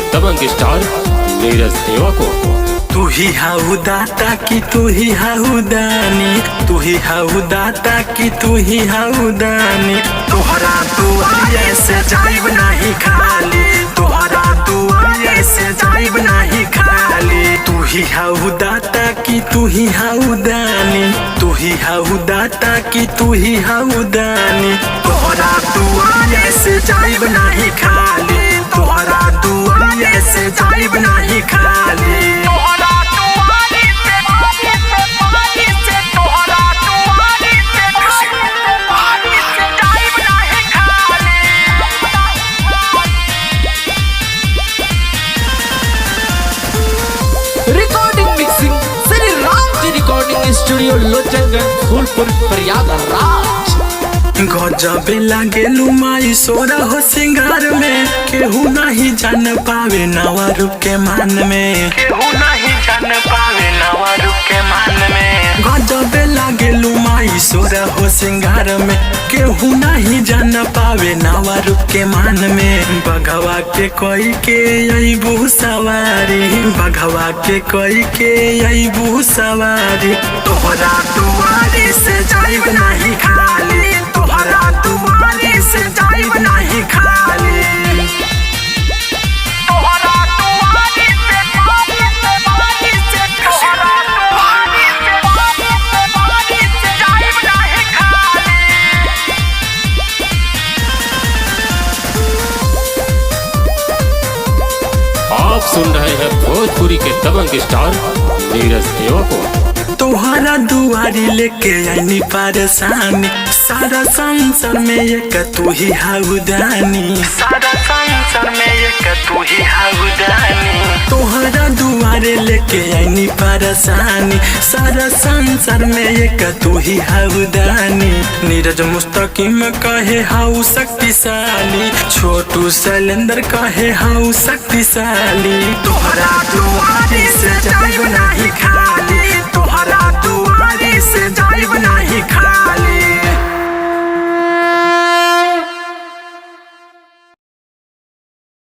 के दबंग स्टार नीरज देवा को। तू ही हाउ दाता की तू ही हाउ दानी, तू ही हाउ दाता की तू ही हाउ दानी। तोहरा दुआरे से जाइब नहीं खाली, तोहरा दुआरे से जाइब नहीं खाली। तू ही हाउ दाता की तू ही हाउ दानी, तू ही हाउ दाता की तू ही हाउ दानी। तोहरा दुआरे से जाइब नहीं खाली, तोहरा दुआरे से जाइब नहीं खाली। Recording mixing Shri Ram ji recording studio लोचनगंज Phulpur Prayagraj. गजबे लागेलू माई सोरा हो सिंगार में, केहू नहीं जान पावे नवा रूप के मान में, केहू नहीं जान पावे नवा रूप के मान में। गजबे लागेलू माई सोरा हो सिंगार में, केहू नहीं जान पावे नवा रूप के मान में। बघवा के कोई के अइबू सवारी, बघवा के कोई के अइबू सवारी। तोहरा दुआरे से जाइब नहीं खाली, तोहरा दुआरे से जाइब नहीं खाली। आप सुन रहे हैं भोजपुरी के दबंग स्टार नीरज देवा को। तोहरा दुआरी लेके आईनी परेशानी, सारा संसार में एक तू ही हाउ दानी, सारा संसार में एक तू ही हाउ दानी। तोहरा दुआरे लेके आईनी परेशानी, सारा संसार में एक तू ही हाउ दानी। नीरज मुस्तकीम कहे हाउ शक्तिशाली, छोटू शैलेंद्र कहे हाउ शक्तिशाली। तोहरा दुआरे से जाइब नहीं खाली, तोहरा दुआरे से जाइब नहीं खाली।